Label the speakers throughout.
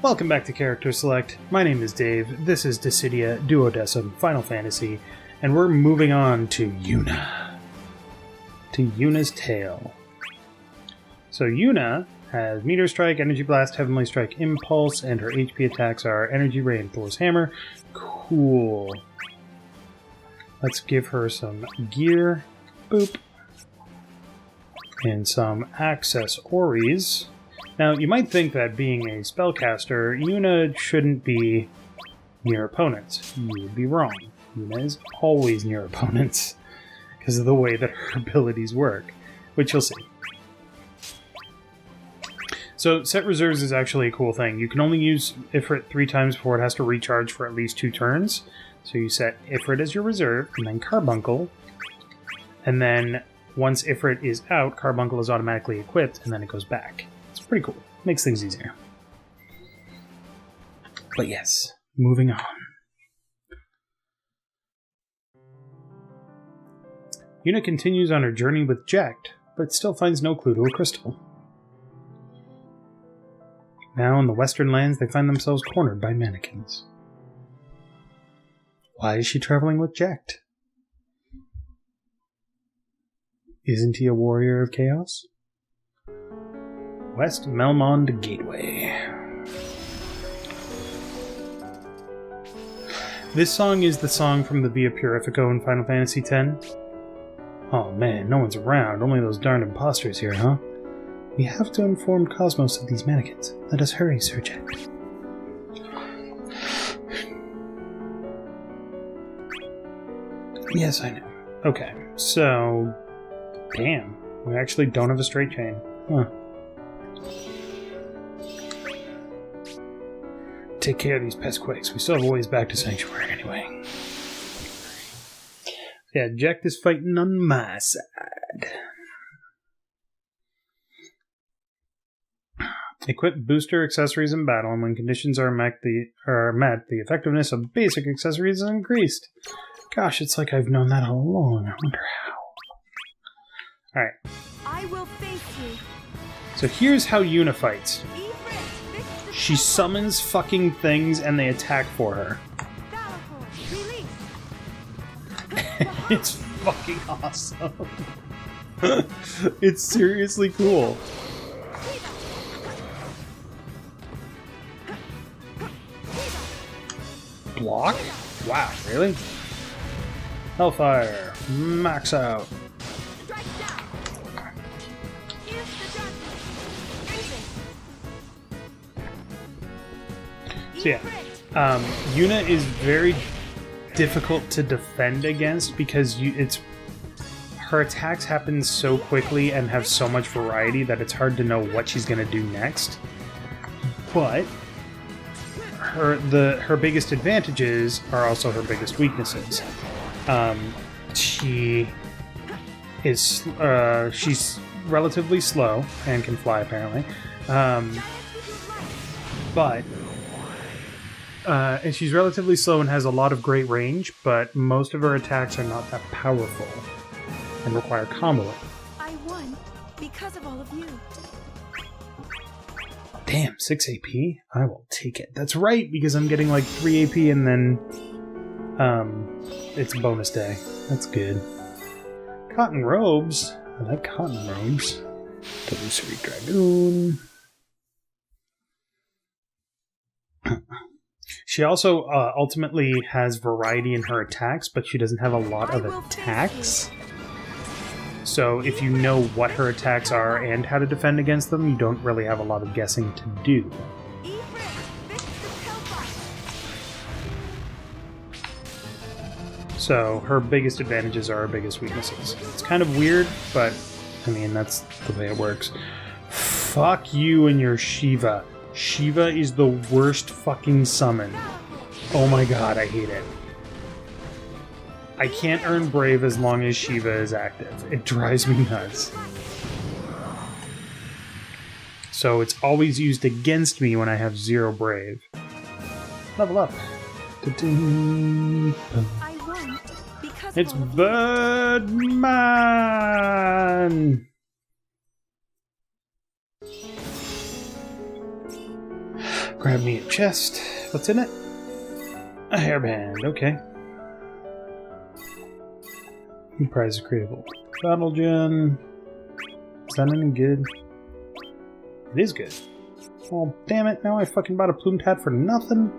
Speaker 1: Welcome back to Character Select. My name is Dave, this is Dissidia Duodecim Final Fantasy, and we're moving on to Yuna. To Yuna's Tale. So Yuna has Meteor Strike, Energy Blast, Heavenly Strike, Impulse, and her HP attacks are Energy Ray and Force Hammer. Cool. Let's give her some gear. Boop. And some accessories. Now, you might think that being a spellcaster, Yuna shouldn't be near opponents. You would be wrong. Yuna is always near opponents because of the way that her abilities work, which you'll see. So, set reserves is actually a cool thing. You can only use Ifrit 3 times before it has to recharge for at least 2 turns. So you set Ifrit as your reserve, and then Carbuncle, and then once Ifrit is out, Carbuncle is automatically equipped, and then it goes back. It's pretty cool. Makes things easier. But yes, moving on. Yuna continues on her journey with Jacked, but still finds no clue to a crystal. Now in the Western lands, they find themselves cornered by mannequins. Why is she traveling with Jacked? Isn't he a warrior of chaos? West Melmond Gateway. This song is the song from the Via Purifico in Final Fantasy X. Oh man, no one's around. Only those darned imposters here, huh? We have to inform Cosmos of these mannequins. Let us hurry, Sir Jack. Yes, I know. Okay, so... Damn, we actually don't have a straight chain. Huh. Take care of these pestquakes. We still have a ways back to Sanctuary anyway. Yeah, Jack is fighting on my side. Equip booster accessories in battle, and when conditions are met, the effectiveness of basic accessories is increased. Gosh, it's like I've known that all along. I wonder how. Alright.
Speaker 2: I will face you.
Speaker 1: So here's how Yuna fights. She summons fucking things and they attack for her. It's fucking awesome. It's seriously cool. Block? Wow, really? Hellfire. Max out. So yeah, Yuna is very difficult to defend against because her attacks happen so quickly and have so much variety that it's hard to know what she's going to do next. But her biggest advantages are also her biggest weaknesses. She's relatively slow and can fly apparently, and she's relatively slow and has a lot of great range, but most of her attacks are not that powerful and require comboing.
Speaker 2: I won because of all of you.
Speaker 1: Damn, 6 AP? I will take it. That's right, because I'm getting like 3 AP and then it's bonus day. That's good. Cotton robes. I like cotton robes. Illusory Dragoon. She also ultimately has variety in her attacks, but she doesn't have a lot of attacks. So if you know what her attacks are and how to defend against them, you don't really have a lot of guessing to do. So her biggest advantages are her biggest weaknesses. It's kind of weird, but I mean, that's the way it works. Fuck you and your Shiva. Shiva is the worst fucking summon. Oh my god, I hate it. I can't earn Brave as long as Shiva is active. It drives me nuts. So it's always used against me when I have 0 Brave. Level up. It's Birdman! Grab me a chest. What's in it? A hairband. Okay. New prize is creatable. Battle Gen. Is that any good? It is good. Oh, damn it. Now I fucking bought a plumed hat for nothing.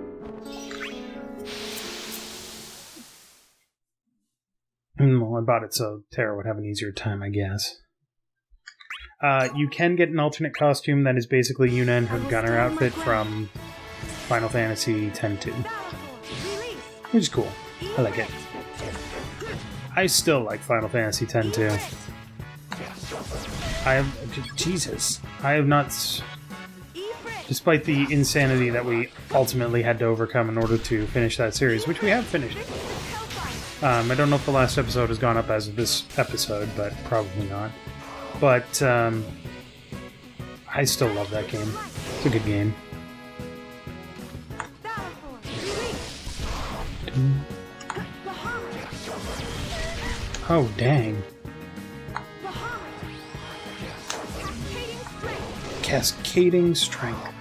Speaker 1: Well, I bought it so Tara would have an easier time, I guess. You can get an alternate costume that is basically Yuna in her gunner outfit from Final Fantasy X-2. Which is cool. I like it. I still like Final Fantasy X-2. Jesus. I have not... Despite the insanity that we ultimately had to overcome in order to finish that series, which we have finished. I don't know if the last episode has gone up as of this episode, but probably not. But, I still love that game. It's a good game. Oh, dang. Cascading Strength.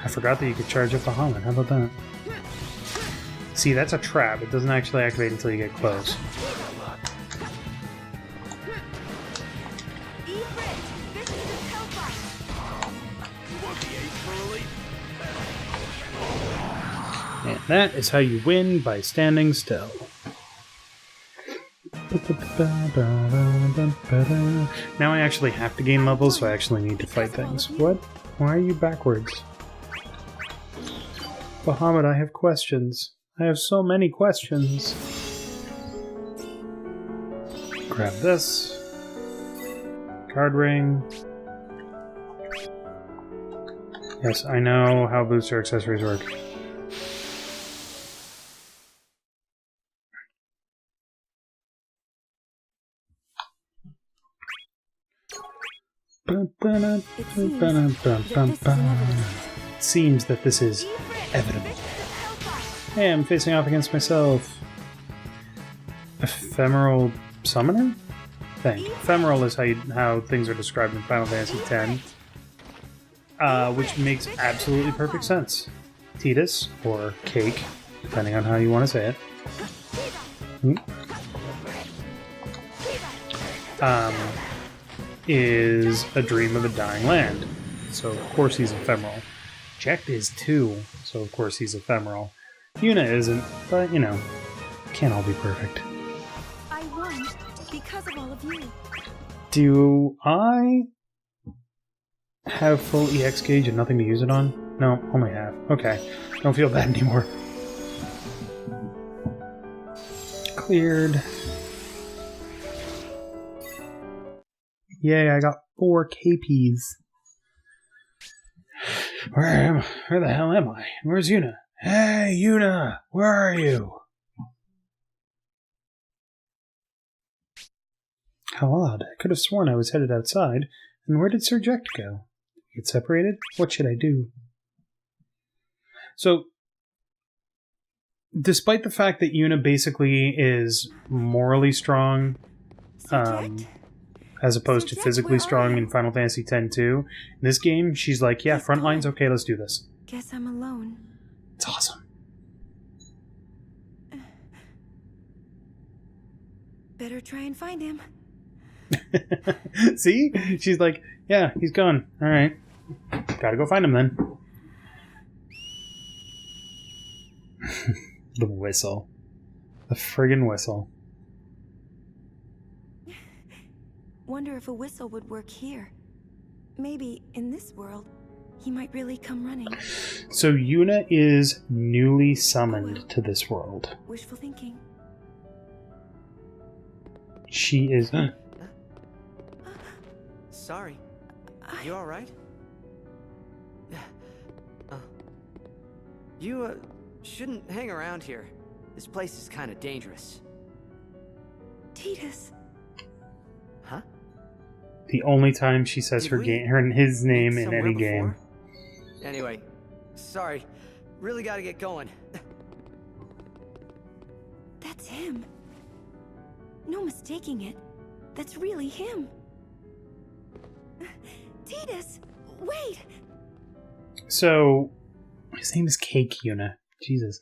Speaker 1: I forgot that you could charge up Bahamut. How about that? See, that's a trap. It doesn't actually activate until you get close. And that is how you win, by standing still. Now I actually have to gain levels, so I actually need to fight things. What? Why are you backwards? Bahamut, I have questions. I have so many questions. Grab this. Card ring. Yes, I know how booster accessories work. It seems that this is inevitable. Hey, I'm facing off against myself. Ephemeral Summoner? Thing. Ephemeral is how things are described in Final Fantasy X. Which makes absolutely perfect sense. Tidus, or Cake, depending on how you want to say it. Is a dream of a dying land. So of course he's ephemeral. Jack is too, so of course he's ephemeral. Yuna isn't, but you know, can't all be perfect.
Speaker 2: I won because of all of you.
Speaker 1: Do I have full EX gauge and nothing to use it on? No, only half. Okay, don't feel bad anymore. Cleared. Yay, I got 4 KPs. Where the hell am I? Where's Yuna? Hey, Yuna! Where are you? How odd. I could have sworn I was headed outside. And where did Sir Ject go? Get separated? What should I do? So, despite the fact that Yuna basically is morally strong, as opposed to physically strong in Final Fantasy X-2, in this game, she's like, yeah, front lines, okay, let's do this.
Speaker 2: Guess I'm alone.
Speaker 1: It's awesome.
Speaker 2: Better try and find him.
Speaker 1: See? She's like, yeah, he's gone. Alright. Gotta go find him then. The whistle. The friggin' whistle.
Speaker 2: Wonder if a whistle would work here. Maybe in this world, he might really come running.
Speaker 1: So Yuna is newly summoned to this world.
Speaker 2: Wishful thinking.
Speaker 1: She is...
Speaker 3: Sorry. You alright? You, shouldn't hang around here. This place is kind of dangerous.
Speaker 2: Tidus.
Speaker 3: Huh?
Speaker 1: The only time she says his name in any game.
Speaker 3: Anyway, sorry. Really gotta get going.
Speaker 2: That's him. No mistaking it. That's really him. Tidus, wait!
Speaker 1: So, his name is Cake Yuna. Jesus.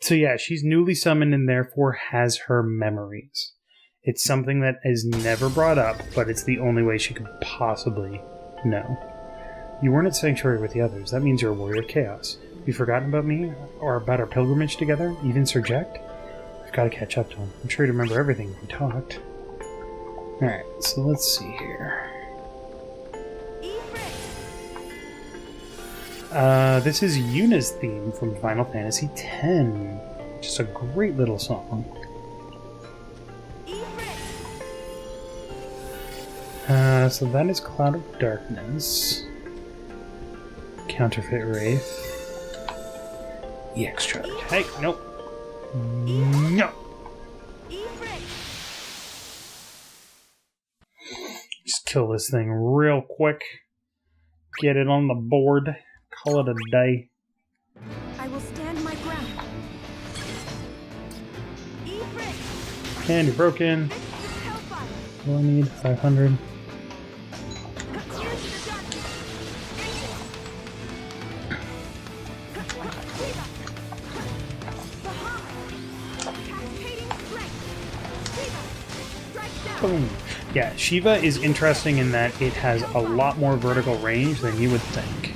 Speaker 1: So yeah, she's newly summoned and therefore has her memories. It's something that is never brought up, but it's the only way she could possibly know. You weren't at Sanctuary with the others. That means you're a warrior of chaos. Have you forgotten about me? Or about our pilgrimage together? Even Sir Jack? I've got to catch up to him. I'm sure he'd remember everything we talked. Alright, so let's see here. This is Yuna's theme from Final Fantasy X. Just a great little song. So that is Cloud of Darkness. Counterfeit Wraith. EX charge. Hey, nope. No! Just kill this thing real quick. Get it on the board. Call it a day.
Speaker 2: I will stand my ground.
Speaker 1: And you're broken. What do I need? 500. Boom. Yeah, Shiva is interesting in that it has a lot more vertical range than you would think.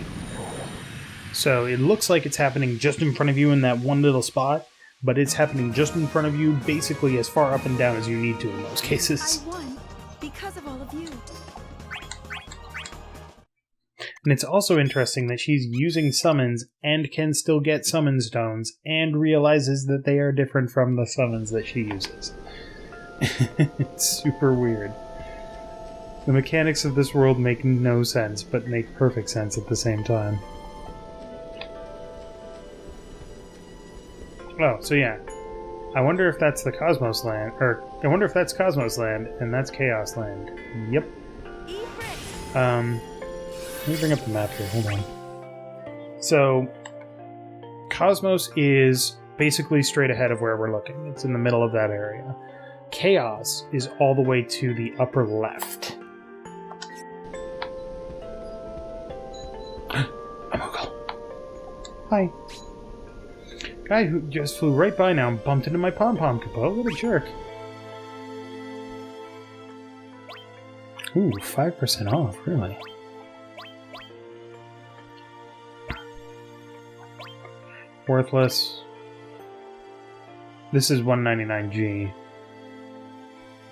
Speaker 1: So it looks like it's happening just in front of you in that one little spot, but it's happening just in front of you, basically as far up and down as you need to in most cases.
Speaker 2: I won because of all of you.
Speaker 1: And it's also interesting that she's using summons and can still get summon stones and realizes that they are different from the summons that she uses. It's super weird. The mechanics of this world make no sense, but make perfect sense at the same time. Oh, so yeah. I wonder if that's the Cosmos Land, or I wonder if that's Cosmos Land, and that's Chaos Land. Yep. Let me bring up the map here, hold on. So, Cosmos is basically straight ahead of where we're looking. It's in the middle of that area. Chaos is all the way to the upper left. Amuggle. Hi. Guy who just flew right by now and bumped into my pom-pom capo. What a jerk. Ooh, 5% off, really? Worthless. This is 199G.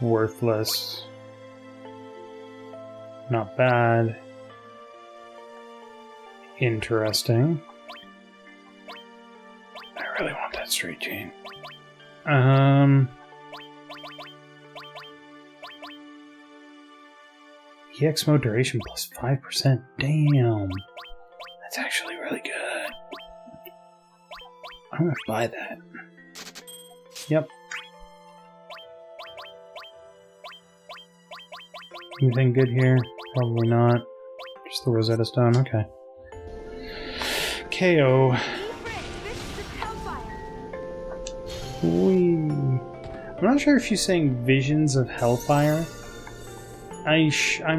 Speaker 1: Worthless. Not bad. Interesting. I really want that straight chain. EX mode duration plus 5%. Damn. That's actually really good. I'm gonna buy that. Yep. Anything good here? Probably not. Just the Rosetta Stone, okay. KO. Whee. I'm not sure if she's saying Visions of Hellfire. I'm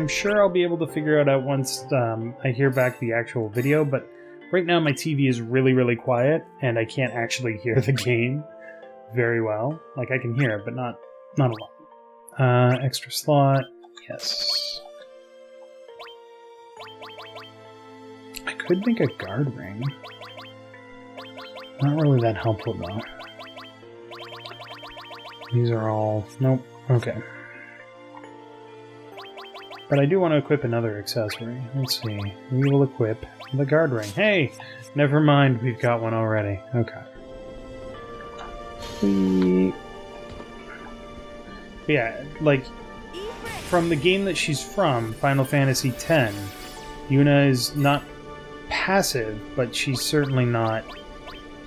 Speaker 1: sure I'll be able to figure it out once I hear back the actual video, but right now my TV is really, really quiet, and I can't actually hear the game very well. Like, I can hear it, but not a lot. Extra slot. Yes. I could make a guard ring. Not really that helpful, though. These are all... Nope. Okay. But I do want to equip another accessory. Let's see. We will equip the guard ring. Hey! Never mind, we've got one already. Okay. Yeah, like... From the game that she's from, Final Fantasy X, Yuna is not passive, but she's certainly not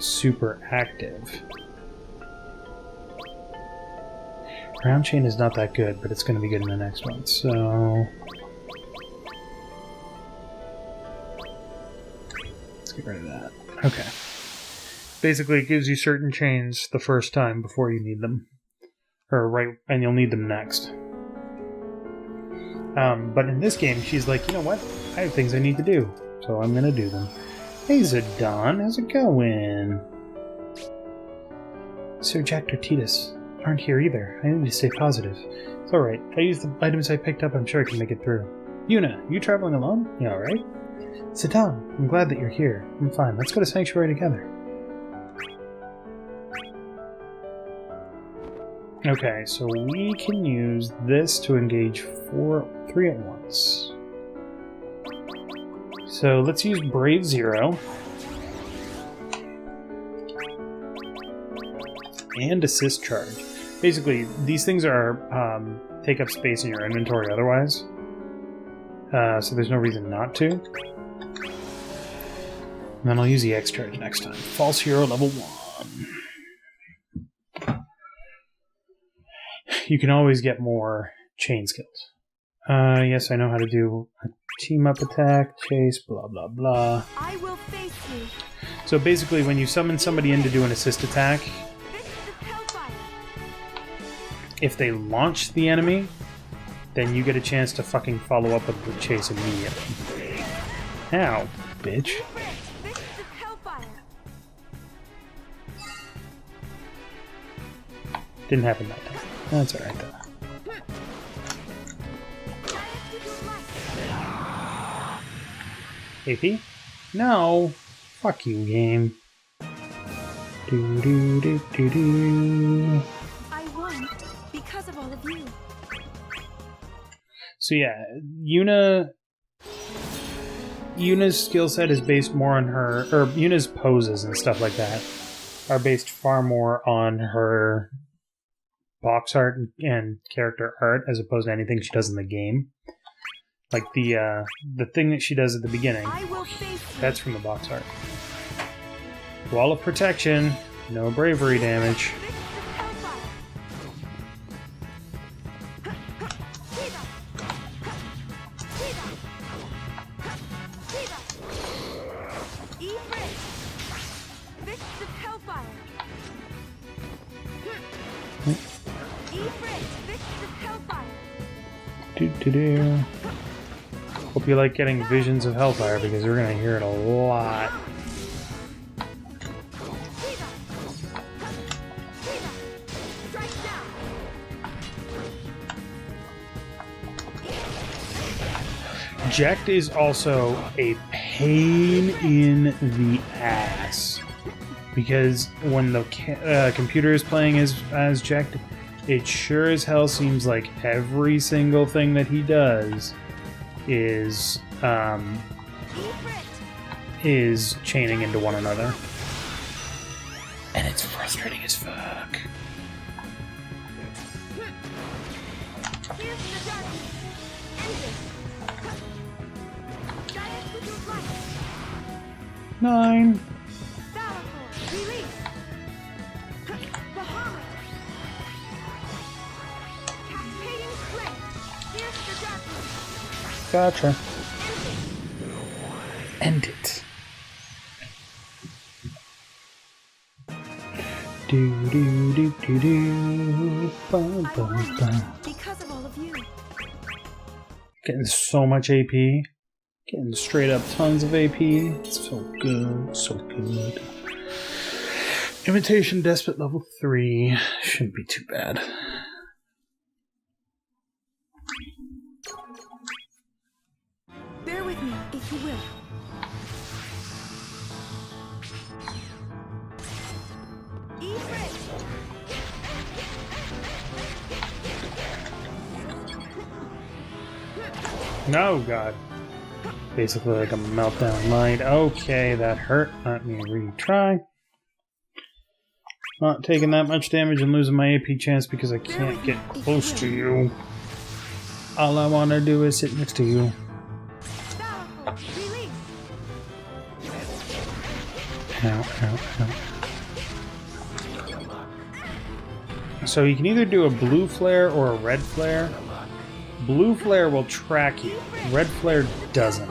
Speaker 1: super active. Ground chain is not that good, but it's going to be good in the next one, so... Let's get rid of that. Okay. Basically, it gives you certain chains the first time before you need them. Or right, and you'll need them next. But in this game, she's like, you know what? I have things I need to do, so I'm gonna do them. Hey, Zidane, how's it going? Sir Jack or Titus aren't here either. I need to stay positive. It's alright. I used the items I picked up. I'm sure I can make it through. Yuna, you traveling alone? You alright? Zidane, I'm glad that you're here. I'm fine. Let's go to Sanctuary together. Okay, so we can use this to engage 3 at once. So let's use Brave 0. And Assist Charge. Basically, these things are take up space in your inventory otherwise. So there's no reason not to. And then I'll use the X Charge next time. False Hero level 1. You can always get more chain skills. Yes, I know how to do a team-up attack, chase, blah, blah, blah.
Speaker 2: I will face you.
Speaker 1: So basically, when you summon somebody in to do an assist attack, if they launch the enemy, then you get a chance to fucking follow up with the chase immediately. Ow, bitch. Didn't happen that time. That's alright though. AP? No! Fuck you, game. Do do do do do.
Speaker 2: I won because of all of you.
Speaker 1: So yeah, Yuna's skill set is based more on her, or Yuna's poses and stuff like that are based far more on her box art and character art as opposed to anything she does in the game. Like the thing that she does at the beginning, that's from the box art. Wall of protection, no bravery damage. Hope you like getting visions of Hellfire because we're gonna hear it a lot. Jekt is also a pain in the ass because when the computer is playing as Jekt, it sure as hell seems like every single thing that he does is chaining into one another. And it's frustrating as fuck. Nine. Gotcha. End it. Do do do do do. Bum, bum, bum.
Speaker 2: Because of all of you.
Speaker 1: Getting so much AP. Getting straight up tons of AP. It's so good. So good. Imitation Despot level 3. Shouldn't be too bad.
Speaker 2: Bear with me, if you will.
Speaker 1: No, God. Basically like a meltdown mind. Okay, that hurt. Let me retry. Not taking that much damage and losing my AP chance because I can't get close to you. All I want to do is sit next to you. Ow, ow, ow. So you can either do a blue flare or a red flare. Blue flare will track you. Red flare doesn't.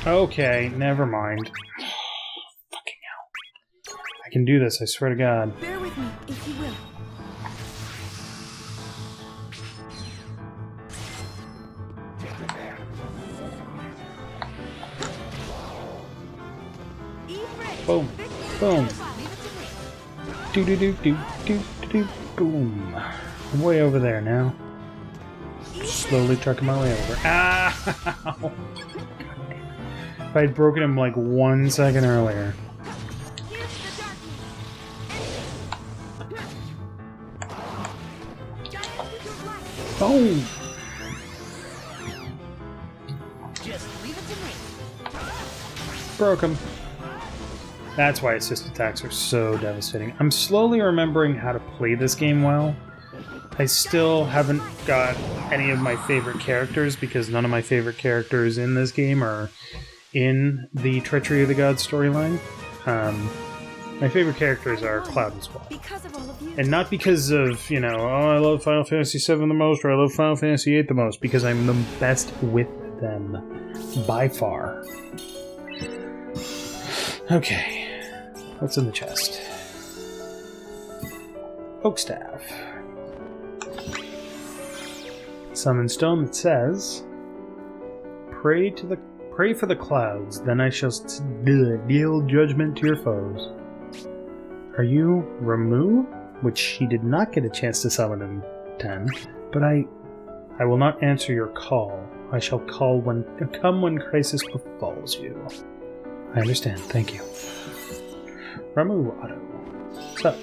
Speaker 1: Okay, never mind. Fucking hell. can do this, I swear to God.
Speaker 2: Bear with me, if you will.
Speaker 1: Boom. Boom. Do do do do do do boom. I'm way over there now. Slowly trucking my way over. Ah! If I had broken him like 1 second earlier. Oh! Broke him. That's why assist attacks are so devastating. I'm slowly remembering how to play this game well. I still haven't got any of my favorite characters because none of my favorite characters in this game are in the Treachery of the Gods storyline. My favorite characters are Cloud and Squall. And not because of, you know, oh, I love Final Fantasy VII the most, or I love Final Fantasy VIII the most, because I'm the best with them. By far. Okay. What's in the chest? Oak Staff. Summon stone that says, Pray for the clouds, then I shall deal judgment to your foes. Are you Ramu? Which he did not get a chance to summon in 10, but I will not answer your call. I shall come when crisis befalls you. I understand, thank you. Ramu Otto. What's up?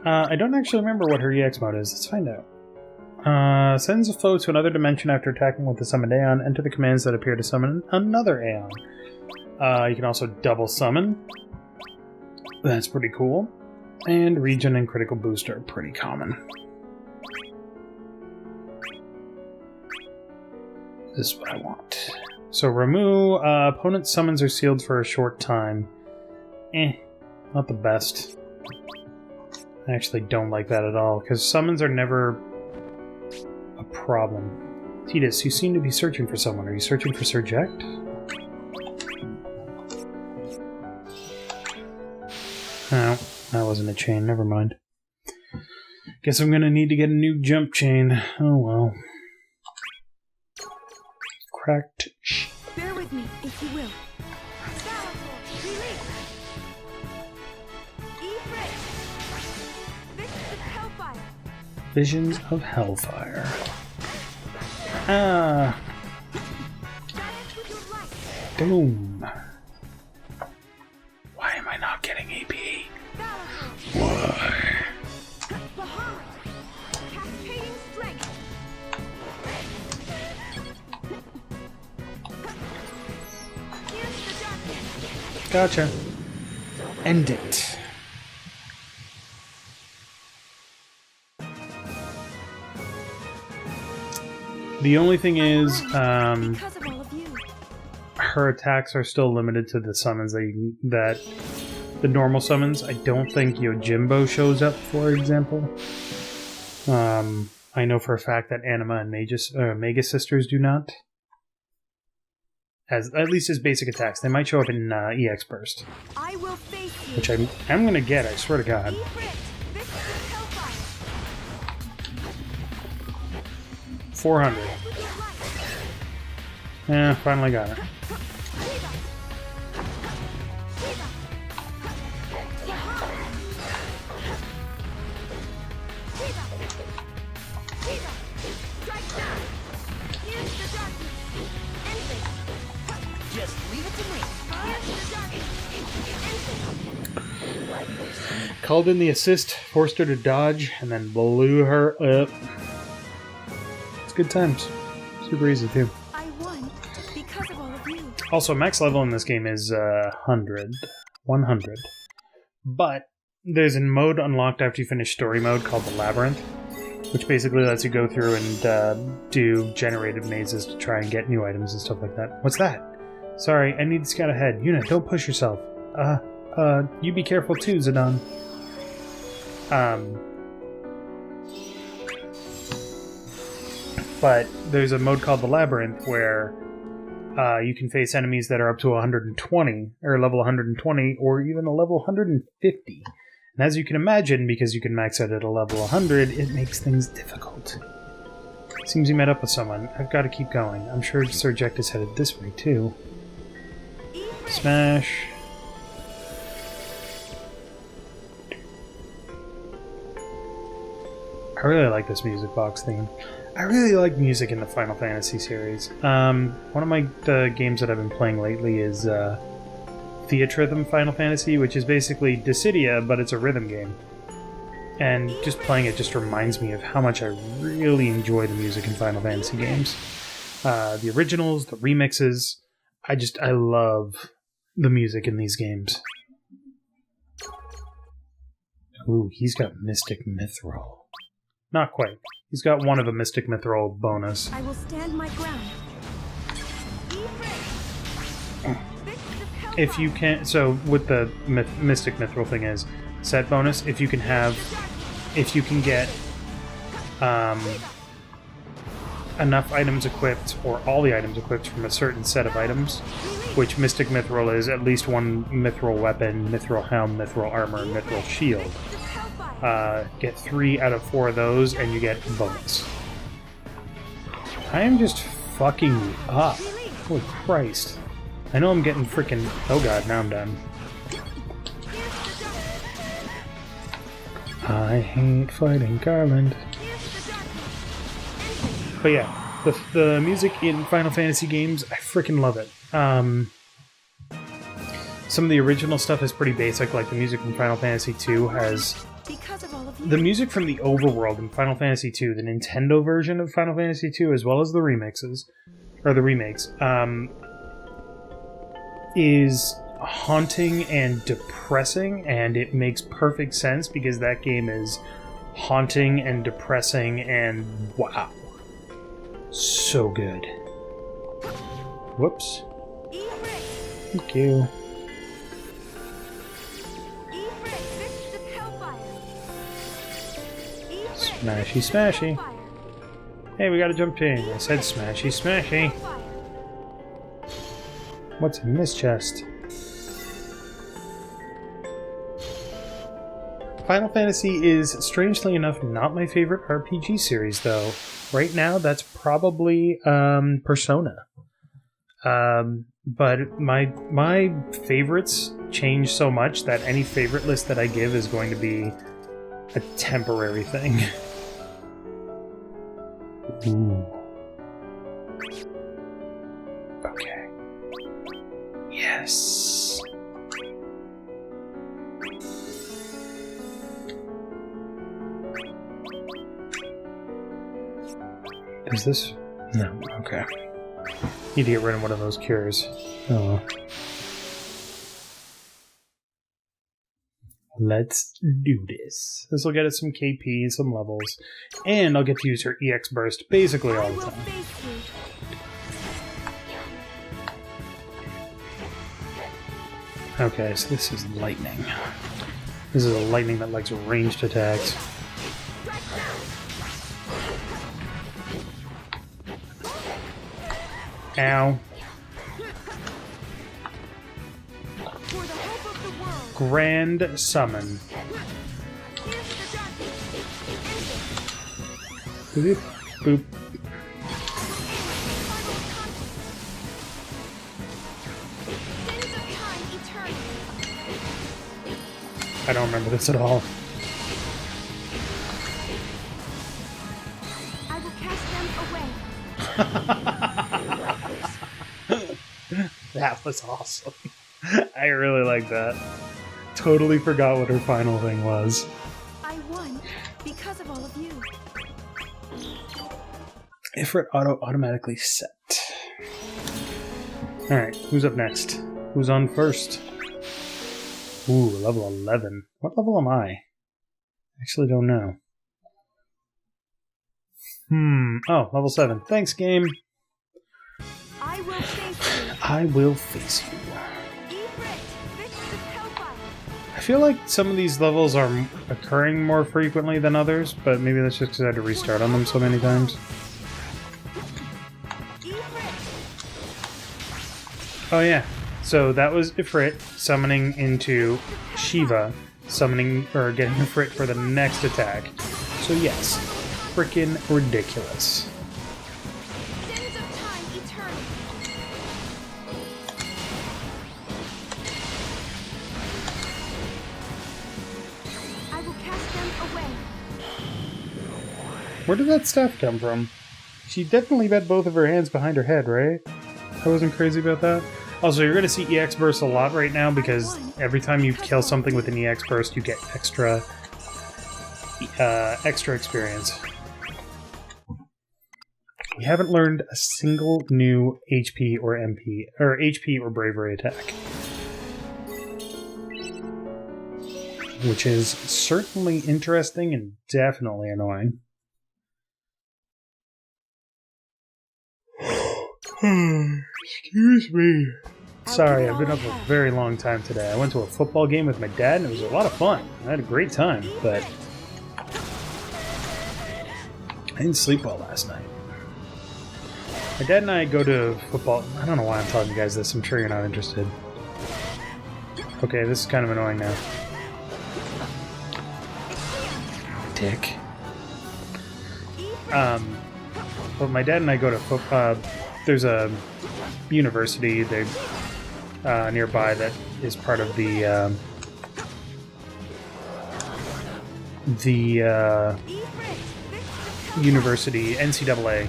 Speaker 1: I don't actually remember what her EX mode is. Let's find out. Sends a foe to another dimension after attacking with the summoned Aeon. Enter the commands that appear to summon another Aeon. You can also double summon. That's pretty cool. And regen and critical boost are pretty common. This is what I want. So Ramu, opponent summons are sealed for a short time. Not the best. I actually don't like that at all, because summons are never a problem. Tidus, you seem to be searching for someone. Are you searching for Sir Jekt? No, that wasn't a chain. Never mind. Guess I'm gonna need to get a new jump chain. Oh well. Cracked sheep.
Speaker 2: Bear with me, if you will.
Speaker 1: Visions of Hellfire. Ah! Boom! Why am I not getting AP? Why? Gotcha. End it. The only thing is, her attacks are still limited to the summons that the normal summons. I don't think Yojimbo shows up, for example. I know for a fact that Anima and Mega Sisters do not. At least as basic attacks. They might show up in EX Burst. Which I'm gonna get, I swear to God. $400. Yeah, finally got it. Called in the assist, forced her to dodge, and then blew her up. It's good times. Super easy too.
Speaker 2: I won because of all of you.
Speaker 1: Also, max level in this game is 100. But there's a mode unlocked after you finish story mode called the Labyrinth, which basically lets you go through and do generated mazes to try and get new items and stuff like that. What's that? Sorry, I need to scout ahead. Yuna, don't push yourself. You be careful too, Zidane. but there's a mode called the Labyrinth where you can face enemies that are up to 120, or level 120, or even a level 150. And as you can imagine, because you can max out at a level 100, it makes things difficult. Seems you met up with someone. I've got to keep going. I'm sure Sir Ject is headed this way, too. Smash. I really like this music box theme. I really like music in the Final Fantasy series. One of the games that I've been playing lately is Theatrhythm Final Fantasy, which is basically Dissidia, but it's a rhythm game. And just playing it just reminds me of how much I really enjoy the music in Final Fantasy games. The originals, the remixes, I love the music in these games. Ooh, he's got Mystic Mithril. Not quite. He's got one of a Mystic Mithril bonus.
Speaker 2: I will stand my ground.
Speaker 1: If you can, so with the Mystic Mithril thing is set bonus. If you can get enough items equipped, or all the items equipped from a certain set of items, which Mystic Mithril is at least one Mithril weapon, Mithril helm, Mithril armor, and Mithril shield. Get 3 out of 4 of those, and you get bonus. I am just fucking you up. Holy Christ. I know I'm getting freaking... Oh god, now I'm done. I hate fighting Garland. But yeah, the music in Final Fantasy games, I freaking love it. Some of the original stuff is pretty basic, like the music from Final Fantasy II has... The music from the overworld in Final Fantasy II, the Nintendo version of Final Fantasy II, as well as the remixes, or the remakes, is haunting and depressing, and it makes perfect sense because that game is haunting and depressing and wow. So good. Whoops. Thank you. Smashy, smashy. Hey, we gotta jump in. I said smashy, smashy. What's in this chest? Final Fantasy is, strangely enough, not my favorite RPG series, though. Right now, that's probably Persona. But my favorites change so much that any favorite list that I give is going to be a temporary thing. Ooh. Okay. Yes. Is this? No. Okay. Need to get rid of one of those cures. Oh. Let's do this. This will get us some KP, some levels, and I'll get to use her EX burst basically all the time. Okay, so this is lightning. This is a lightning that likes ranged attacks. Ow. Grand Summon. Boop. Boop. I don't remember this at all.
Speaker 2: I will cast them away.
Speaker 1: That was awesome. I really like that. Totally forgot what her final thing was.
Speaker 2: I won because of all of you.
Speaker 1: Ifrit automatically set. Alright, who's up next? Who's on first? Ooh, level 11. What level am I? Actually don't know. Oh, level 7. Thanks, game.
Speaker 2: I will face you.
Speaker 1: I will face you. I feel like some of these levels are occurring more frequently than others, but maybe that's just because I had to restart on them so many times. Oh yeah, so that was Ifrit summoning into Shiva, summoning or getting Ifrit for the next attack. So yes, freaking ridiculous.
Speaker 2: Sins of time eternal. I will cast them away.
Speaker 1: Where did that staff come from? She definitely had both of her hands behind her head, right? I wasn't crazy about that. Also, you're going to see EX bursts a lot right now because every time you kill something with an EX burst, you get extra experience. We haven't learned a single new HP or MP or HP or Bravery attack, which is certainly interesting and definitely annoying. Excuse me. Sorry, I've been up a very long time today. I went to a football game with my dad and it was a lot of fun. I had a great time, but I didn't sleep well last night. My dad and I go to football. I don't know why I'm telling you guys this. I'm sure you're not interested. Okay, this is kind of annoying now. Dick. But my dad and I go to football. There's a university nearby that is part of the university NCAA.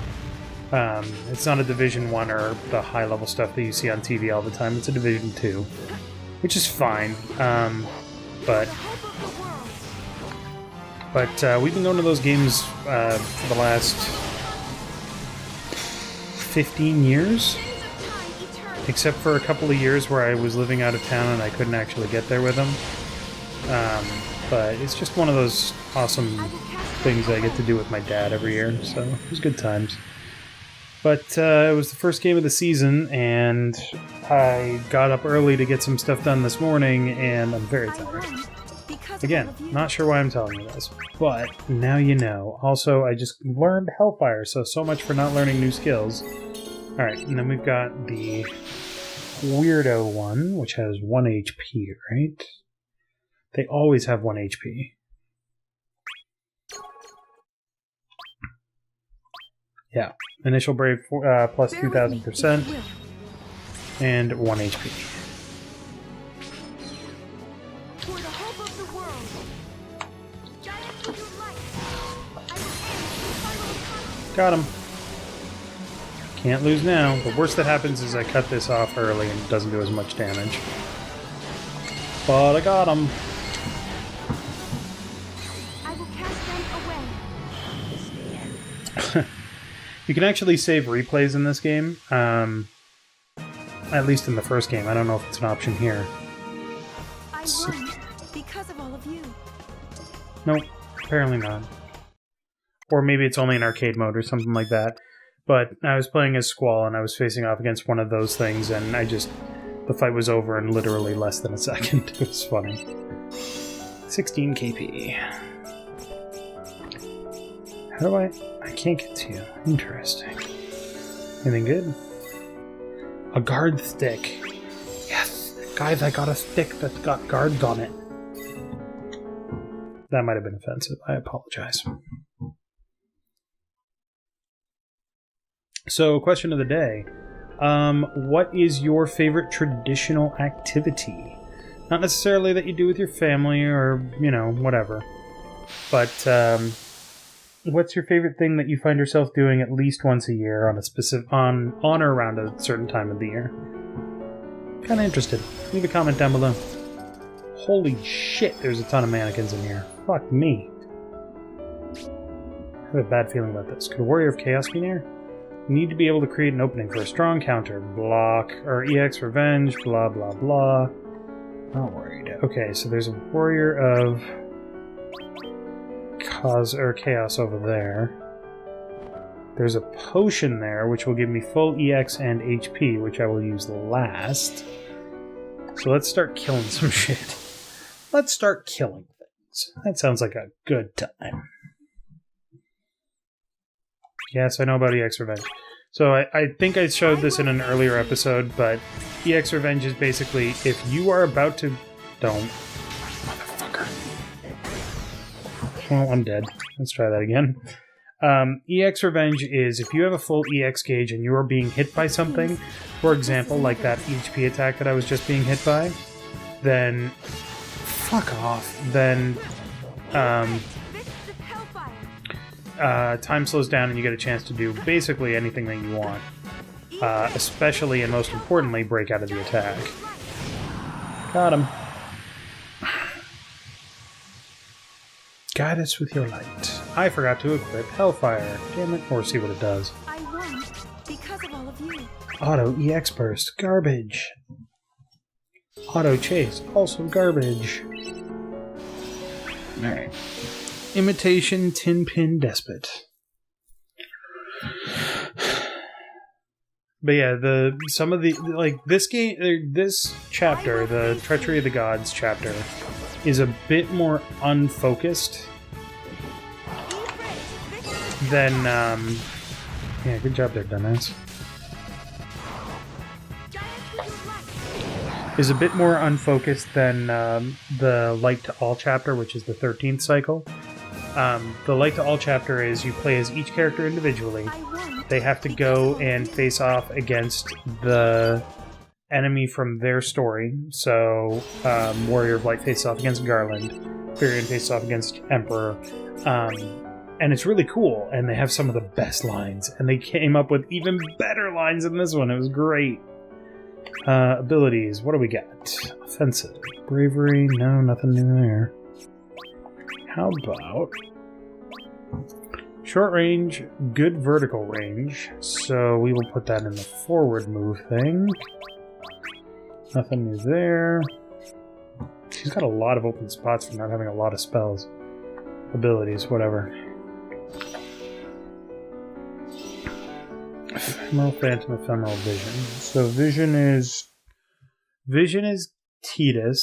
Speaker 1: It's not a Division 1 or the high-level stuff that you see on TV all the time. It's a Division 2, which is fine. But we've been going to those games for the last 15 years, except for a couple of years where I was living out of town and I couldn't actually get there with them. But it's just one of those awesome things I get to do with my dad every year, so it was good times. But it was the first game of the season, and I got up early to get some stuff done this morning, and I'm very tired. Again, not sure why I'm telling you this, but now you know. Also, I just learned Hellfire, so much for not learning new skills. Alright, and then we've got the Weirdo one, which has 1 HP, right? They always have 1 HP. Yeah, initial Brave plus 2,000% and 1 HP. Got him. Can't lose now. The worst that happens is I cut this off early and it doesn't do as much damage. But I got him.
Speaker 2: I will cast them away.
Speaker 1: You can actually save replays in this game. At least in the first game. I don't know if it's an option here.
Speaker 2: I won because of all of you.
Speaker 1: Nope, apparently not. Or maybe it's only in arcade mode or something like that. But I was playing as Squall and I was facing off against one of those things and the fight was over in literally less than a second. It was funny. 16 KP. How do I can't get to you. Interesting. Anything good? A guard stick. Yes! Guys, I got a stick that's got guards on it. That might have been offensive. I apologize. So, question of the day. What is your favorite traditional activity? Not necessarily that you do with your family or, whatever. But, what's your favorite thing that you find yourself doing at least once a year on a specific, on or around a certain time of the year? Kinda interested. Leave a comment down below. Holy shit, there's a ton of mannequins in here. Fuck me. I have a bad feeling about this. Could a Warrior of Chaos be near? You need to be able to create an opening for a strong counter. Block, or EX Revenge, blah blah blah. Not worried. Okay, so there's a Warrior of Chaos over there. There's a potion there, which will give me full EX and HP, which I will use last. So let's start killing some shit. Let's start killing things. That sounds like a good time. Yes, I know about EX Revenge. So I think I showed this in an earlier episode, but EX Revenge is basically if you are about to... Don't. Motherfucker. Well, I'm dead. Let's try that again. EX Revenge is if you have a full EX gauge and you are being hit by something, for example, like that HP attack that I was just being hit by, then... Fuck off. Then... time slows down and you get a chance to do basically anything that you want. Especially and most importantly, break out of the attack. Got him. Guide us with your light. I forgot to equip Hellfire. Damn it. Or see what it does.
Speaker 2: I won because of all of you.
Speaker 1: Auto EX Burst. Garbage. Auto Chase. Also garbage. Alright. Imitation Tin Pin Despot. But yeah, some of the this game, this chapter, the Treachery of the Gods chapter, is a bit more unfocused than yeah, good job there, dumbass. Is a bit more unfocused than the Light to All chapter, which is the 13th cycle. The Light to All chapter is you play as each character individually. They have to go and face off against the enemy from their story. So, Warrior of Light faces off against Garland. Furion faces off against Emperor. And it's really cool, and they have some of the best lines. And they came up with even better lines in this one. It was great. Abilities, what do we got? Offensive. Bravery, no, nothing new there. How about... Short range, good vertical range, so we will put that in the forward move thing. Nothing new there. She's got a lot of open spots for not having a lot of spells. Abilities, whatever. Ephemeral Phantom, Ephemeral Vision. So Vision is Tidus,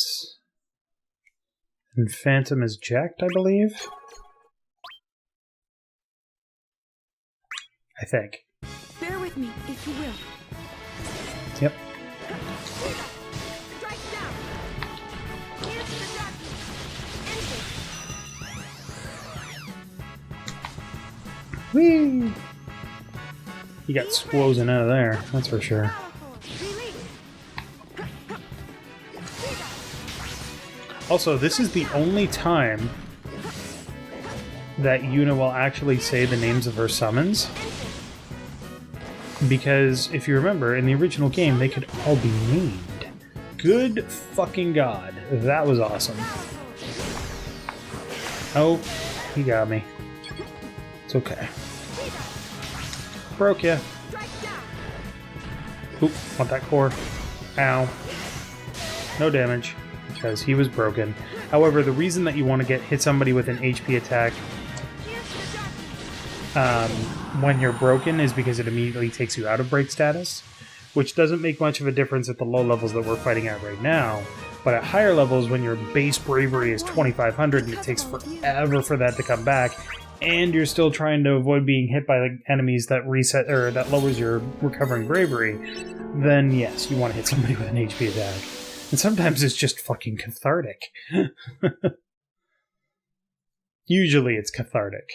Speaker 1: and Phantom is Jacked, I believe. I think.
Speaker 2: Bear with me, if you will.
Speaker 1: Yep. Whee! You got Squozen out of there, that's for sure. Also, this is the only time that Yuna will actually say the names of her summons. Because, if you remember, in the original game, they could all be named. Good fucking god. That was awesome. Oh, he got me. It's okay. Broke ya. Oop, want that core. Ow. No damage, because he was broken. However, the reason that you want to hit somebody with an HP attack when you're broken is because it immediately takes you out of break status, which doesn't make much of a difference at the low levels that we're fighting at right now, but at higher levels when your base bravery is 2500 and it takes forever for that to come back, and you're still trying to avoid being hit by the enemies that reset or that lowers your recovering bravery, then yes, you want to hit somebody with an HP attack. And sometimes it's just fucking cathartic. Usually it's cathartic.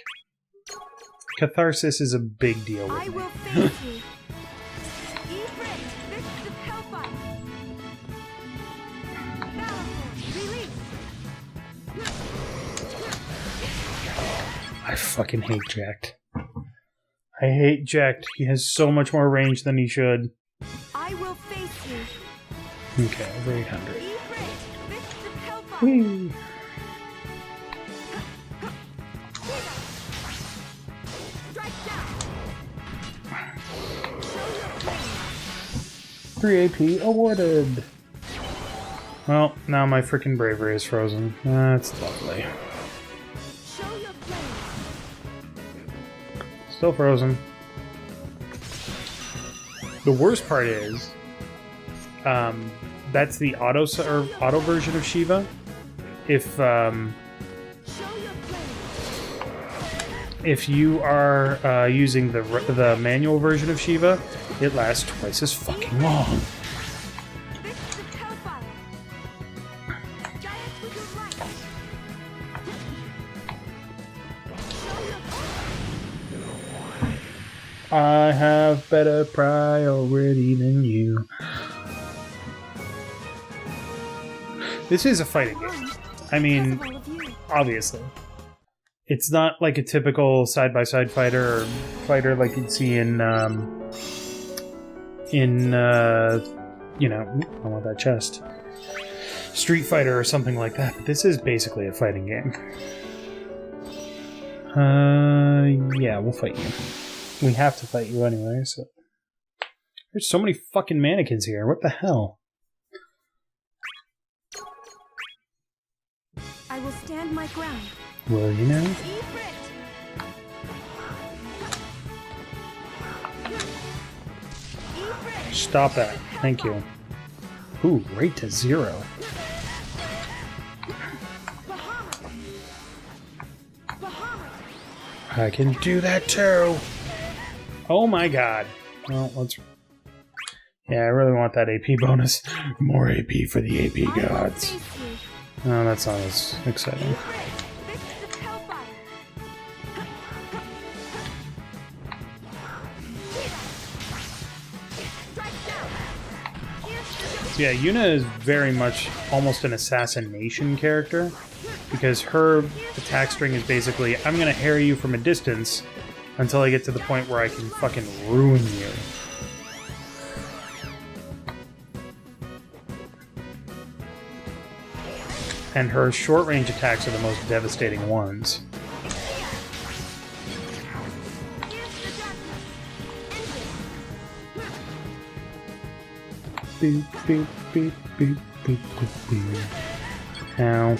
Speaker 1: Catharsis is a big deal with me. I fucking hate Jacked. I hate Jacked. He has so much more range than he should.
Speaker 2: I will face you.
Speaker 1: Okay, over 800. Whee! 3 AP awarded! Well, now my freaking bravery is frozen. That's lovely. Still frozen. The worst part is, that's the auto version of Shiva. If you are using the manual version of Shiva, it lasts twice as fucking long. I have better priority than you. This is a fighting game. I mean, obviously. It's not like a typical side-by-side fighter or fighter like you'd see in you know, I want that chest. Street Fighter or something like that. But this is basically a fighting game. Yeah, we'll fight you. We have to fight you anyway, so... There's so many fucking mannequins here. What the hell?
Speaker 2: I will stand my ground.
Speaker 1: Will you know? Stop that. Thank you. Ooh, right to 0. I can do that too. Oh my god. Well, let's... Yeah, I really want that AP bonus. More AP for the AP gods. No, that's not as exciting. So yeah, Yuna is very much almost an assassination character, because her attack string is basically, I'm gonna harry you from a distance until I get to the point where I can fucking ruin you. And her short-range attacks are the most devastating ones. Beep, beep, beep, beep, beep, beep, beep. Ow.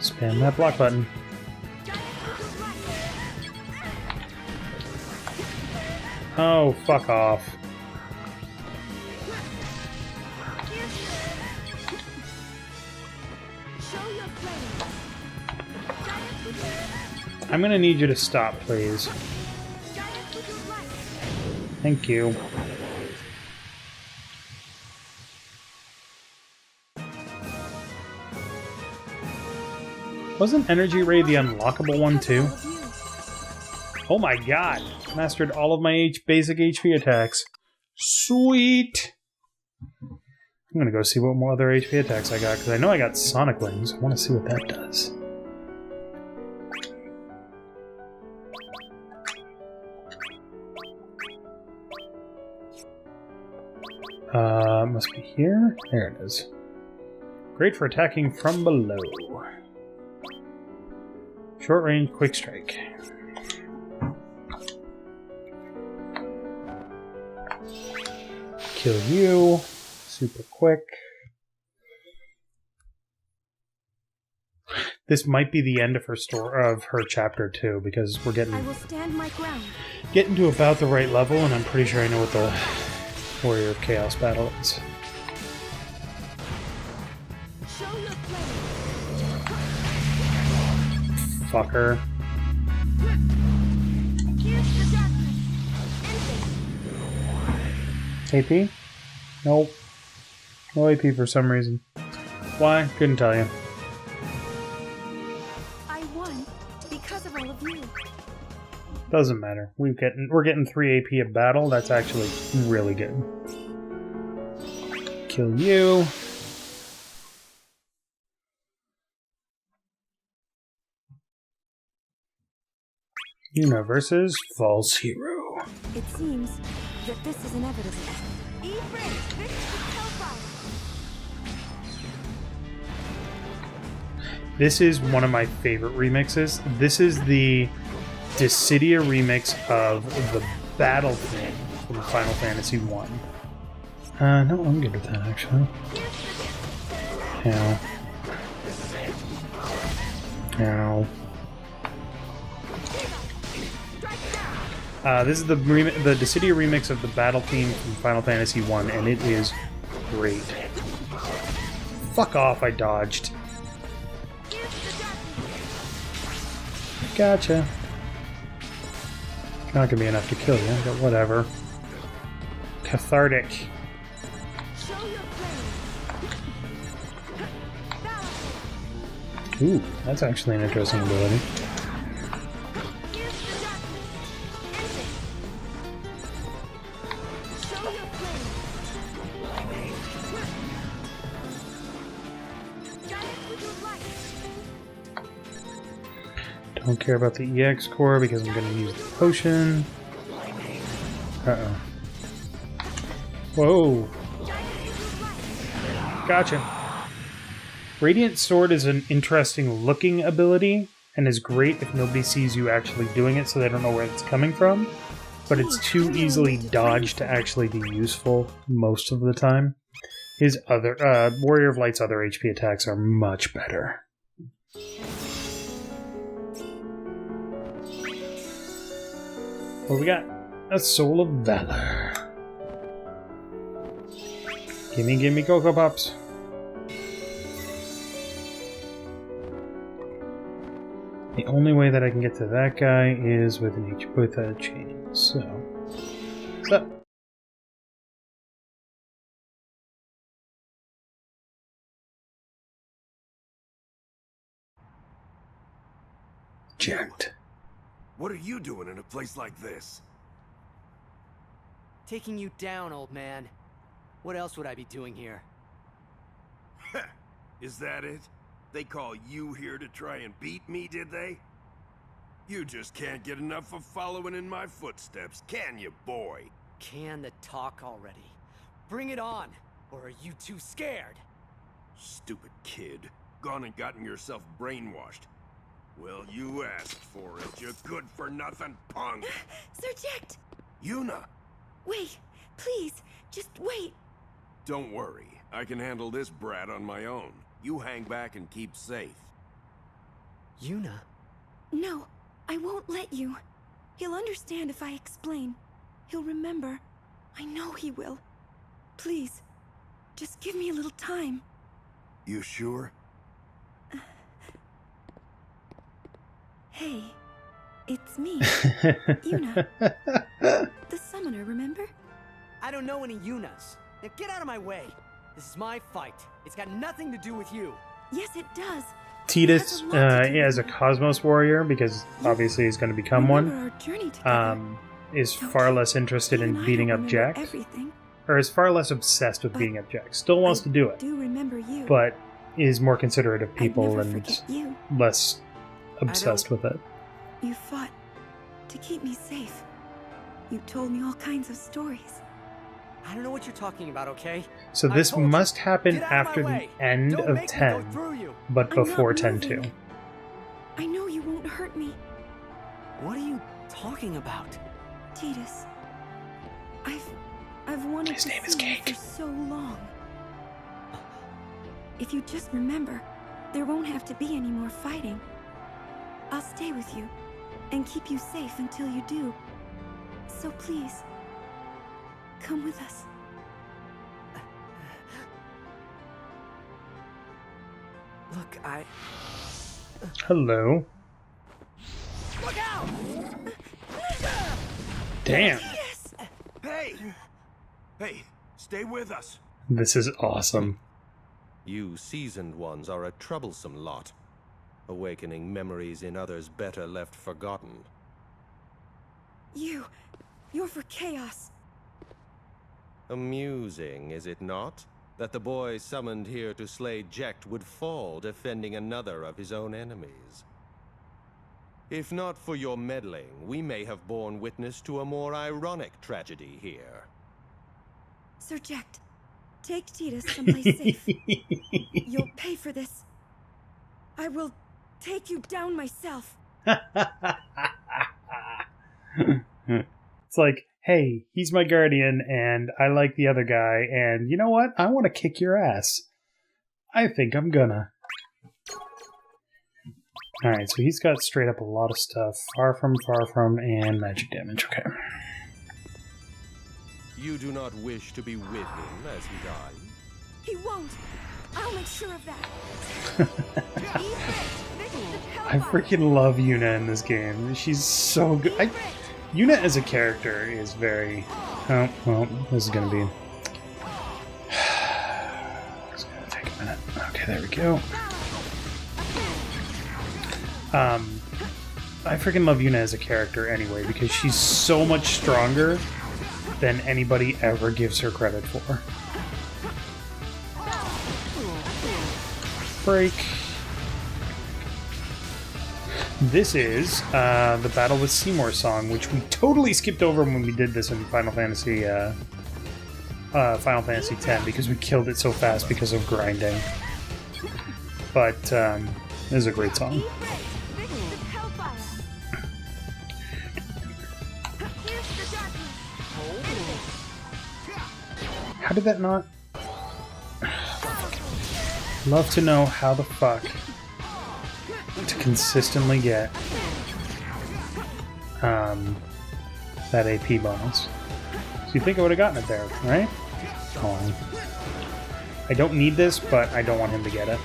Speaker 1: Spam that block button. Oh, fuck off. I'm gonna need you to stop, please. Thank you. Wasn't Energy Ray the unlockable one too? Oh my god! Mastered all of my basic HP attacks. Sweet! I'm gonna go see what more other HP attacks I got, because I know I got Sonic Wings. I want to see what that does. Must be here? There it is. Great for attacking from below. Short range, quick strike. Kill you. Super quick. This might be the end of her chapter 2, because we're getting to about the right level, and I'm pretty sure I know what the Warrior of Chaos battle is. Fucker. AP? Nope. No AP for some reason. Why? Couldn't tell you.
Speaker 2: I won because of all of you.
Speaker 1: Doesn't matter. We're getting 3 AP a battle. That's actually really good. Kill you. Yuna versus False Hero.
Speaker 2: It seems that this is inevitable.
Speaker 1: This is one of my favorite remixes. This is the Dissidia remix of the Battle theme from Final Fantasy 1. No, I'm good with that, actually. Ow. This is the Dissidia remix of the Battle theme from Final Fantasy 1, and it is great. Fuck off, I dodged. Gotcha. Not gonna be enough to kill you, but whatever. Cathartic. Ooh, that's actually an interesting ability. Don't care about the EX core because I'm going to use the potion. Uh-oh. Whoa. Gotcha. Radiant Sword is an interesting looking ability and is great if nobody sees you actually doing it so they don't know where it's coming from. But it's too easily dodged to actually be useful most of the time. His other Warrior of Light's other HP attacks are much better. What we got? A Soul of Valor. Gimme Cocoa Pops. The only way that I can get to that guy is with a chain. So, what's up? Jacked.
Speaker 4: What are you doing in a place like this?
Speaker 3: Taking you down, old man. What else would I be doing here?
Speaker 4: Is that it? They call you here to try and beat me, did they? You just can't get enough of following in my footsteps, can you, boy?
Speaker 3: Can the talk already? Bring it on! Or are you too scared?
Speaker 4: Stupid kid. Gone and gotten yourself brainwashed. Well, you asked for it, you good-for-nothing punk!
Speaker 2: Surject!
Speaker 4: Yuna!
Speaker 2: Wait, please, just wait.
Speaker 4: Don't worry, I can handle this brat on my own. You hang back and keep safe.
Speaker 3: Yuna?
Speaker 2: No, I won't let you. He'll understand if I explain. He'll remember. I know he will. Please, just give me a little time.
Speaker 4: You sure?
Speaker 2: Hey, it's me, Yuna. The summoner, remember?
Speaker 3: I don't know any Yunas. Now get out of my way. This is my fight. It's got nothing to do with you.
Speaker 2: Yes, it does.
Speaker 1: Tidus, as a Cosmos warrior, because obviously he's going to become one,
Speaker 2: Our journey together.
Speaker 1: is far less interested in beating up Jax.
Speaker 2: Everything.
Speaker 1: Or is far less obsessed with beating up Jax. Still wants to do it,
Speaker 2: Do remember you.
Speaker 1: but is more considerate of
Speaker 2: I'd
Speaker 1: people
Speaker 2: never
Speaker 1: and
Speaker 2: forget you.
Speaker 1: less obsessed with it.
Speaker 2: You fought to keep me safe. You told me all kinds of stories.
Speaker 3: I don't know what you're talking about, okay?
Speaker 1: So
Speaker 3: I
Speaker 1: this
Speaker 3: told you,
Speaker 1: must happen
Speaker 3: get out of
Speaker 1: after
Speaker 3: my
Speaker 1: the
Speaker 3: way.
Speaker 1: end
Speaker 3: Don't
Speaker 1: of
Speaker 3: make me go
Speaker 1: 10,
Speaker 3: through you.
Speaker 1: but
Speaker 2: I'm not
Speaker 1: before 10
Speaker 2: moving.
Speaker 1: too.
Speaker 2: I know you won't hurt me.
Speaker 3: What are you talking about?
Speaker 2: Tidus, I've wanted
Speaker 1: His
Speaker 2: to
Speaker 1: name is
Speaker 2: see you
Speaker 1: Cake.
Speaker 2: for so long. If you just remember, there won't have to be any more fighting. I'll stay with you and keep you safe until you do. So please, come with us.
Speaker 3: Look,
Speaker 1: Hello.
Speaker 3: Look out!
Speaker 1: Damn.
Speaker 2: Yes!
Speaker 4: Hey! Hey, stay with us.
Speaker 1: This is awesome.
Speaker 5: You seasoned ones are a troublesome lot, awakening memories in others better left forgotten.
Speaker 2: You're for chaos.
Speaker 5: Amusing, is it not? That the boy summoned here to slay Jecht would fall defending another of his own enemies. If not for your meddling, we may have borne witness to a more ironic tragedy here.
Speaker 2: Surject, take Tidus someplace safe. You'll pay for this. I will take you down myself.
Speaker 1: It's like, hey, he's my guardian, and I like the other guy, and you know what? I want to kick your ass. I think I'm gonna. Alright, so he's got straight up a lot of stuff. Far from, and magic damage. Okay.
Speaker 5: You do not wish to be with him as he dies?
Speaker 2: He won't. I'll make sure of that.
Speaker 1: I freaking love Yuna in this game. She's so good. Yuna as a character is very... Oh, well, this is gonna be... It's gonna take a minute. Okay, there we go. I freaking love Yuna as a character anyway, because she's so much stronger than anybody ever gives her credit for. Break. This is the Battle with Seymour song, which we totally skipped over when we did this in Final Fantasy X because we killed it so fast because of grinding. But this is a great song. How did that not? Love to know how the fuck to consistently get that AP bonus. So you think I would have gotten it there, right? Oh. I don't need this, but I don't want him to get it.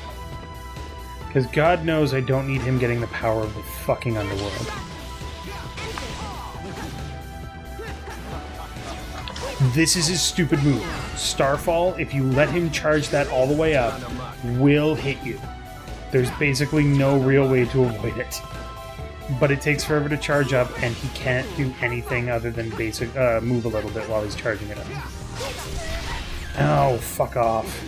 Speaker 1: Because God knows I don't need him getting the power of the fucking underworld. This is his stupid move. Starfall, if you let him charge that all the way up, will hit you. There's basically no real way to avoid it. But it takes forever to charge up, and he can't do anything other than basic move a little bit while he's charging it up. Oh, fuck off.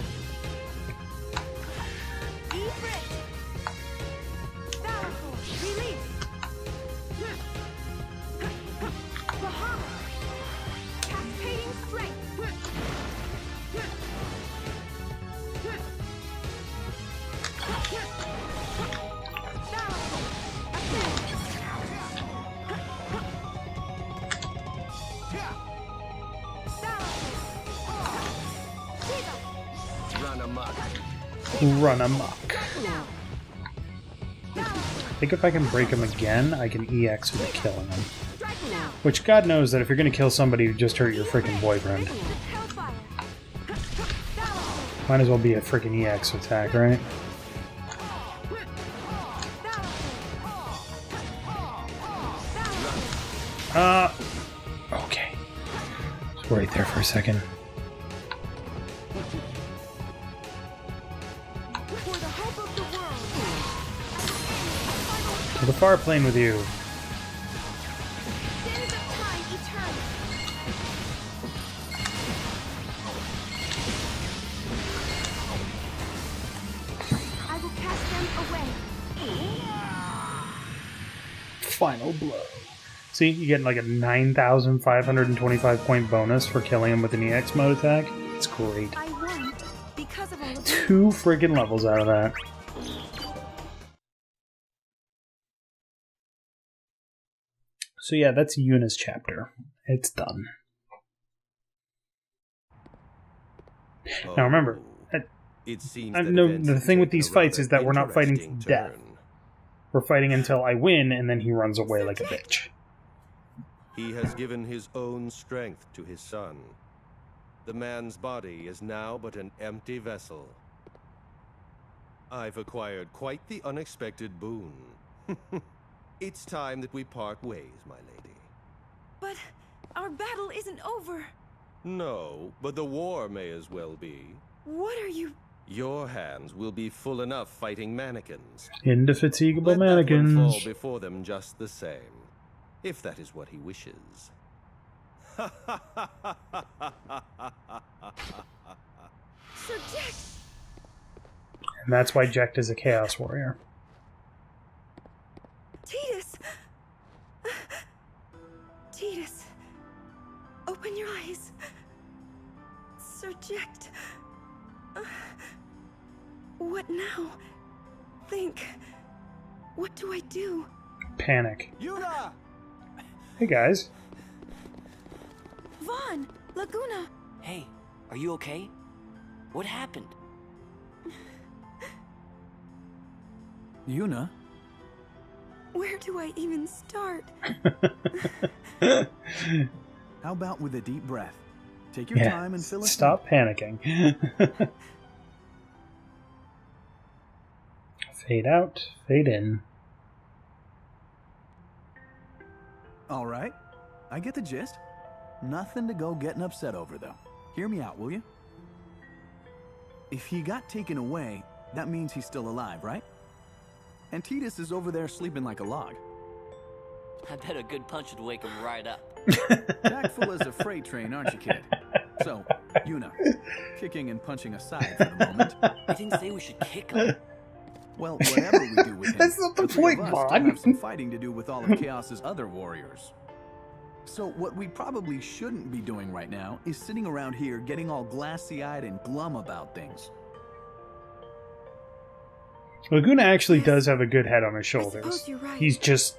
Speaker 1: Run amok. I think if I can break him again, I can EX into killing him. Which, God knows that if you're going to kill somebody who just hurt your freaking boyfriend, might as well be a freaking EX attack, right? Okay. Just wait there for a second. To the far plane with you.
Speaker 2: I will cast them away.
Speaker 1: Final blow. See, you get like a 9,525 point bonus for killing him with an EX mode attack. It's great.
Speaker 2: I won because of all of
Speaker 1: 2 friggin' levels out of that. So yeah, that's Yuna's chapter. It's done. Now remember,
Speaker 5: It seems
Speaker 1: the thing with these fights is that we're not fighting to death. We're fighting until I win, and then he runs away like a bitch.
Speaker 5: He has given his own strength to his son. The man's body is now but an empty vessel. I've acquired quite the unexpected boon. It's time that we part ways, my lady.
Speaker 2: But our battle isn't over.
Speaker 5: No, but the war may as well be.
Speaker 2: What are you...
Speaker 5: Your hands will be full enough fighting mannequins.
Speaker 1: Indefatigable
Speaker 5: Let that one
Speaker 1: mannequins.
Speaker 5: fall before them just the same, if that is what he wishes.
Speaker 2: Sir Jack!
Speaker 1: And that's why Jekt is a Chaos Warrior.
Speaker 2: Tidus! Tidus, open your eyes. Sir Jekt. What now? Think. What do I do?
Speaker 1: Panic.
Speaker 3: Yuna!
Speaker 1: Hey guys.
Speaker 2: Vaughn! Laguna!
Speaker 3: Hey, are you okay? What happened?
Speaker 6: Yuna?
Speaker 2: Where do I even start?
Speaker 6: How about with a deep breath? Take your time and fill it.
Speaker 1: Stop panicking. Fade out, fade in.
Speaker 6: All right. I get the gist. Nothing to go getting upset over, though. Hear me out, will you? If he got taken away, that means he's still alive, right? And Tidus is over there sleeping like a log.
Speaker 7: I bet a good punch would wake him right up.
Speaker 6: Jack full as a freight train, aren't you, kid? So, Yuna, kicking and punching aside for the moment.
Speaker 7: I didn't say we should kick him.
Speaker 6: Well, whatever we do with him,
Speaker 1: That's not the
Speaker 6: three of
Speaker 1: point,
Speaker 6: us still
Speaker 1: Bond.
Speaker 6: have some fighting to do with all of Chaos's other warriors. So what we probably shouldn't be doing right now is sitting around here getting all glassy-eyed and glum about things.
Speaker 1: Laguna actually does have a good head on his shoulders.
Speaker 2: suppose you're right.
Speaker 1: He's just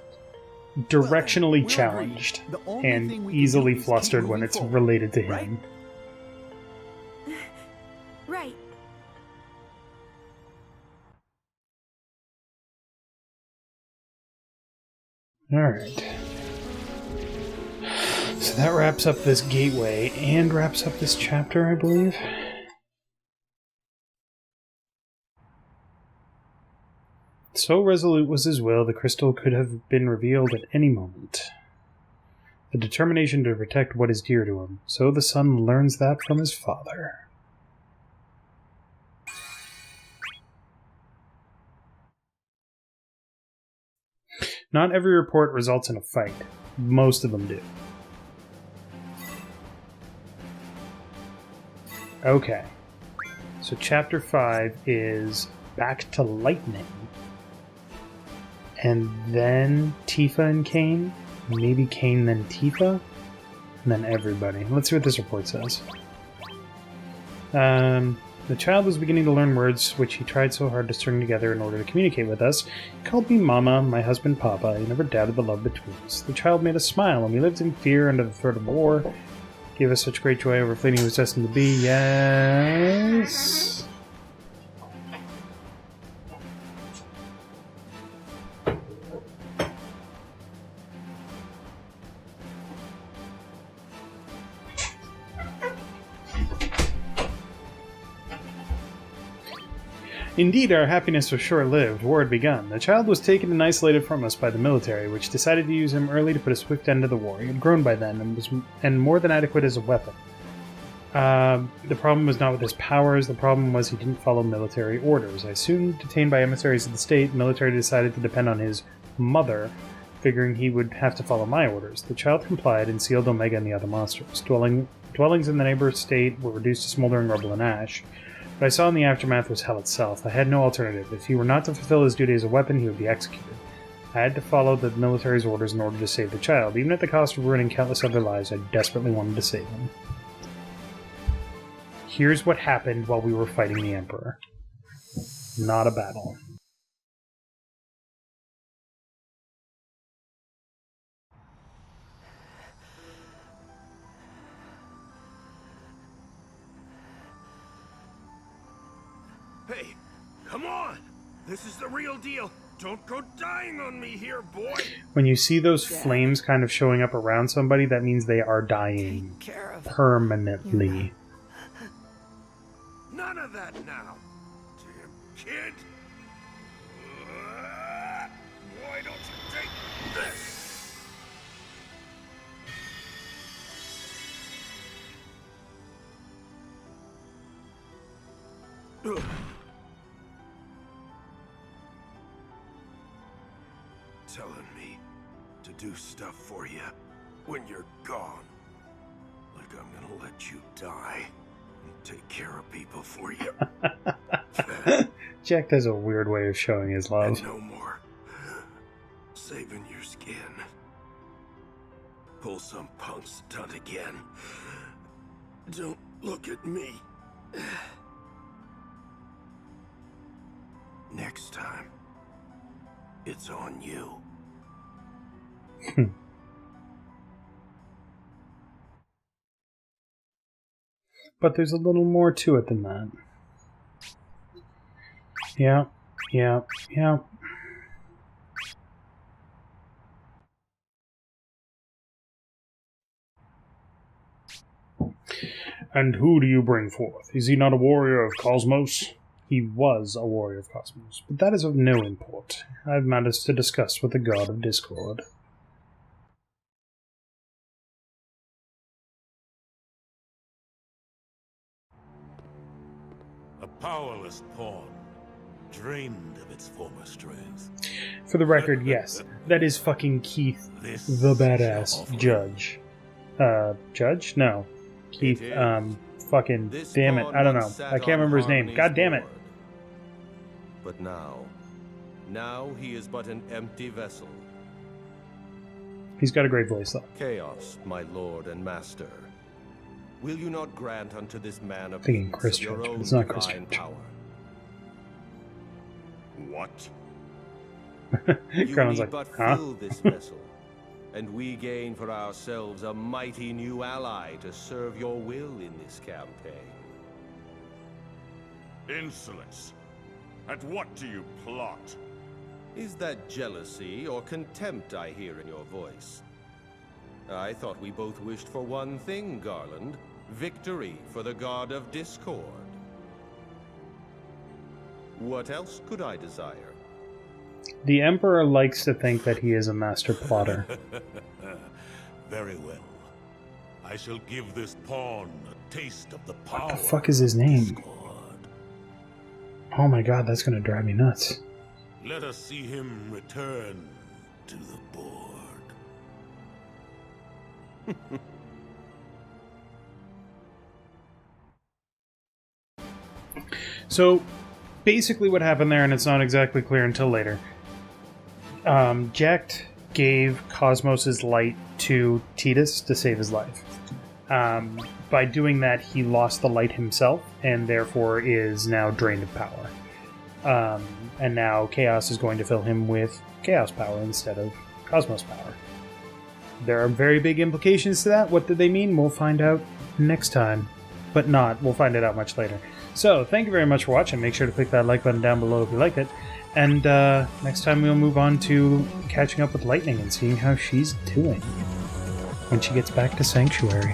Speaker 1: directionally
Speaker 6: We'll
Speaker 1: challenged
Speaker 6: agree. The only
Speaker 1: and
Speaker 6: thing we can
Speaker 1: easily
Speaker 6: do is keep
Speaker 1: flustered when
Speaker 6: moving
Speaker 1: it's
Speaker 6: forward,
Speaker 1: related to him.
Speaker 6: right?
Speaker 2: Right.
Speaker 1: Alright. So that wraps up this gateway and wraps up this chapter, I believe. So resolute was his will, the crystal could have been revealed at any moment. The determination to protect what is dear to him. So the son learns that from his father. Not every report results in a fight. Most of them do. Okay. So chapter 5 is Back to Lightning. And then Tifa and Kain. Maybe Kain then Tifa. And then everybody. Let's see what this report says. The child was beginning to learn words which he tried so hard to string together in order to communicate with us. He called me Mama, my husband Papa. He never doubted the love between us. The child made us smile, and we lived in fear under the threat of war. Gave us such great joy over fleeting he was destined to be. Yes. Indeed, our happiness was short-lived. War had begun. The child was taken and isolated from us by the military, which decided to use him early to put a swift end to the war. He had grown by then and was more than adequate as a weapon. The problem was not with his powers. The problem was he didn't follow military orders. I soon detained by emissaries of the state. The military decided to depend on his mother, figuring he would have to follow my orders. The child complied and sealed Omega and the other monsters. Dwellings in the neighbor state were reduced to smoldering rubble and ash. What I saw in the aftermath was hell itself. I had no alternative. If he were not to fulfill his duty as a weapon, he would be executed. I had to follow the military's orders in order to save the child. Even at the cost of ruining countless other lives, I desperately wanted to save him. Here's what happened while we were fighting the Emperor. Not a battle.
Speaker 4: Hey, come on! This is the real deal. Don't go dying on me here, boy!
Speaker 1: When you see those flames kind of showing up around somebody, that means they are dying
Speaker 3: Take care of
Speaker 1: permanently.
Speaker 4: None of that now! Damn kid! Why don't you take this? Ugh. Telling me to do stuff for you when you're gone. Like I'm gonna let you die and take care of people for you.
Speaker 1: Jack has a weird way of showing his love.
Speaker 4: And no more saving your skin. Pull some punk's stunt again. Don't look at me. Next time, it's on you.
Speaker 1: But there's a little more to it than that. Yeah. And who do you bring forth? Is he not a warrior of Cosmos? He was a warrior of Cosmos, but that is of no import. I have matters to discuss with the god of Discord.
Speaker 8: A powerless pawn, drained of its former strength.
Speaker 1: For the record, yes, that is fucking Keith, the badass judge. Judge? No. Keith, fucking, damn it, I don't know. I can't remember his name. God damn it.
Speaker 5: But now, Now he is but an empty vessel.
Speaker 1: He's got a great voice, though.
Speaker 5: Chaos, my lord and master. Will you not grant unto this man a
Speaker 1: Thinking
Speaker 5: piece
Speaker 1: Chris
Speaker 5: of your
Speaker 1: Church,
Speaker 5: own
Speaker 1: it's not Chris
Speaker 5: divine
Speaker 1: Church.
Speaker 5: power?
Speaker 8: What?
Speaker 5: You
Speaker 1: Crown's
Speaker 5: need
Speaker 1: like,
Speaker 5: but
Speaker 1: huh?
Speaker 5: fill this vessel, and we gain for ourselves a mighty new ally to serve your will in this campaign.
Speaker 8: Insolence. At what do you plot?
Speaker 5: Is that jealousy or contempt I hear in your voice? I thought we both wished for one thing, Garland. Victory for the God of Discord. What else could I desire?
Speaker 1: The Emperor likes to think that he is a master plotter.
Speaker 8: Very well. I shall give this pawn a taste of the power.
Speaker 1: What the fuck is his name?
Speaker 8: Discord.
Speaker 1: Oh my god, that's gonna drive me nuts.
Speaker 8: Let us see him return to the board.
Speaker 1: So, basically what happened there, and it's not exactly clear until later, Jecht gave Cosmos' light to Tidus to save his life. By doing that, he lost the light himself, and therefore is now drained of power. And now Chaos is going to fill him with Chaos power instead of Cosmos power. There are very big implications to that. What did they mean? We'll find out next time. But not. We'll find it out much later. So, thank you very much for watching. Make sure to click that like button down below if you liked it. And next time we'll move on to catching up with Lightning and seeing how she's doing when she gets back to Sanctuary.